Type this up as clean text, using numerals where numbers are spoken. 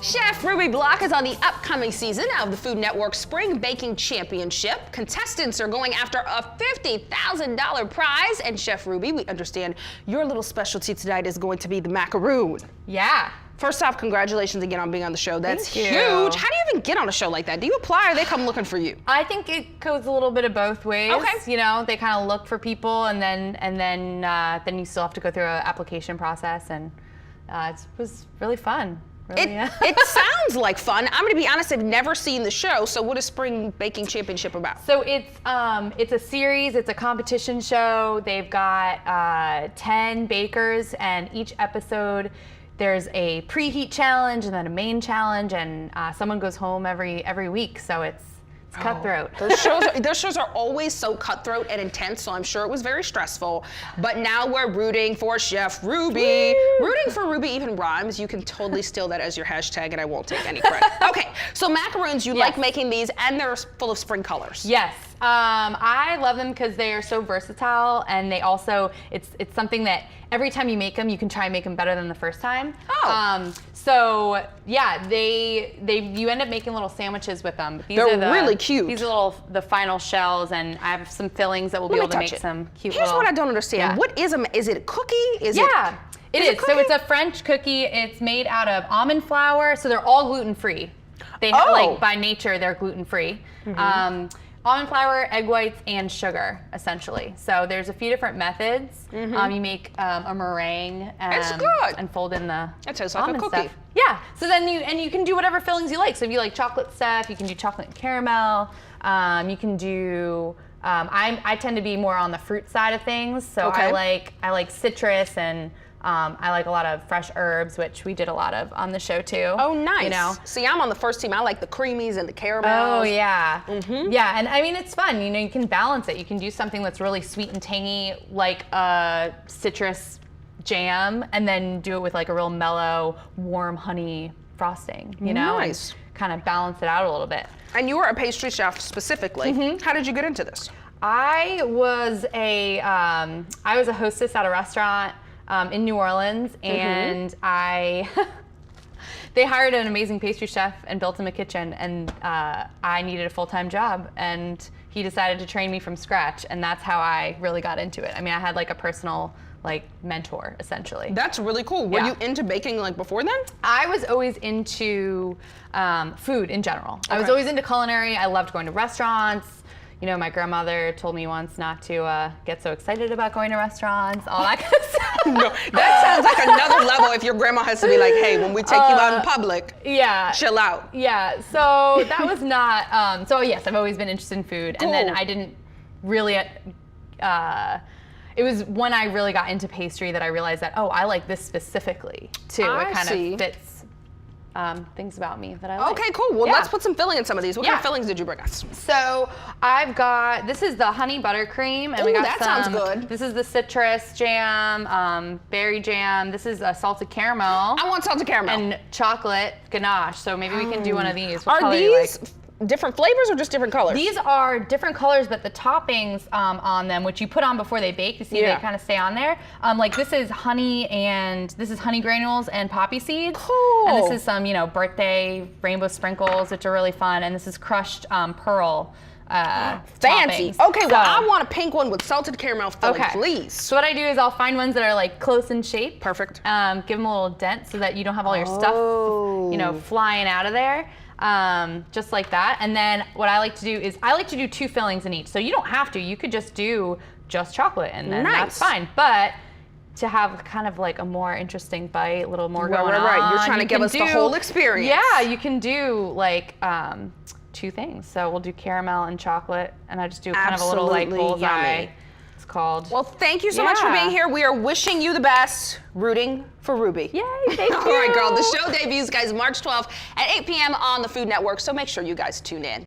Chef Ruby Bloch is on the upcoming season of the Food Network Spring Baking Championship. Contestants are going after a $50,000 prize. And Chef Ruby, we understand your little specialty tonight is going to be the macaroon. Yeah. First off, congratulations again on being on the show. That's Thank huge. you. How do you even get on a show like that? Do you apply or they come looking for you? I think it goes a little bit of both ways. Okay. You know, they kind of look for people, and then you still have to go through an application process, and it was really fun. Really, It sounds like fun. I'm gonna be honest, I've never seen the show, so what is Spring Baking Championship about? So it's a series, it's a competition show. They've got 10 bakers, and each episode there's a preheat challenge and then a main challenge, and someone goes home every week, so it's cutthroat. Those shows are always so cutthroat and intense, so I'm sure it was very stressful. But now we're rooting for Chef Ruby. Woo! Rooting for Ruby even rhymes. You can totally steal that as your hashtag and I won't take any credit. Okay, so macaroons, you like making these and they're full of spring colors. Yes, I love them because they are so versatile, and they also, it's something that every time you make them, you can try and make them better than the first time. Oh. So yeah, you end up making little sandwiches with them. They're really cute. These are the final shells, and I have some fillings that will be able to make some cute Here's little. what I don't understand. Yeah. What is it a cookie? Is yeah, it is. Cookie? So it's a French cookie. It's made out of almond flour, so they're all gluten-free. They by nature, they're gluten-free. Almond flour, egg whites, and sugar, essentially. So there's a few different methods. You make a meringue and fold in the That tastes like a cookie. stuff. Yeah. So then you can do whatever fillings you like. So if you like chocolate stuff, you can do chocolate and caramel. You can do. I tend to be more on the fruit side of things. So I like citrus, and I like a lot of fresh herbs, which we did a lot of on the show too. Oh, nice. You know? See, I'm on the first team. I like the creamies and the caramels. Oh, yeah. Yeah, and I mean, it's fun. You know, you can balance it. You can do something that's really sweet and tangy, like a citrus jam, and then do it with like a real mellow, warm honey frosting, you know? Nice. Kind of balance it out a little bit. And you were a pastry chef specifically. How did you get into this? I was a hostess at a restaurant in New Orleans, and they hired an amazing pastry chef and built him a kitchen, and I needed a full-time job, and he decided to train me from scratch, and that's how I really got into it. I mean, I had like a personal mentor, essentially. That's really cool. Were you into baking before then? I was always into food in general. I was always into culinary. I loved going to restaurants. You know, my grandmother told me once not to get so excited about going to restaurants, all that kind of stuff. No, that sounds like another level if your grandma has to be like, hey, when we take you out in public, chill out. Yeah, so that was not, so yes, I've always been interested in food. Cool. And then I didn't really, it was when I really got into pastry that I realized that, oh, I like this specifically too. It kind of fits things about me that I like. Okay, cool. Well, let's put some filling in some of these. What kind of fillings did you bring us? So I've got, this is the honey buttercream, and we got sounds good. This is the citrus jam, berry jam. This is a salted caramel. I want salted caramel. And chocolate ganache. So maybe we can do one of these. Are these different flavors or just different colors? These are different colors, but the toppings on them, which you put on before they bake, you see they kind of stay on there. Like this is honey, and this is honey granules and poppy seeds. Cool. And this is some, birthday rainbow sprinkles, which are really fun. And this is crushed pearl. Fancy. Toppings. Okay, well, I want a pink one with salted caramel filling, please. So what I do is I'll find ones that are close in shape. Perfect. Give them a little dent so that you don't have all your stuff, flying out of there. Just like that. And then what I like to do is I like to do 2 fillings in each. So you don't have to. You could just do just chocolate, and then that's fine. But to have kind of a more interesting bite, a little more going on. Right. You're trying to give us the whole experience. Yeah, you can do 2 things. So we'll do caramel and chocolate, and I just do kind of a little bullseye. Yummy. It's called. Well, thank you so much for being here. We are wishing you the best. Rooting for Ruby. Yay, thank you. All right, girl. The show debuts, guys, March 12th at 8 p.m. on the Food Network, so make sure you guys tune in.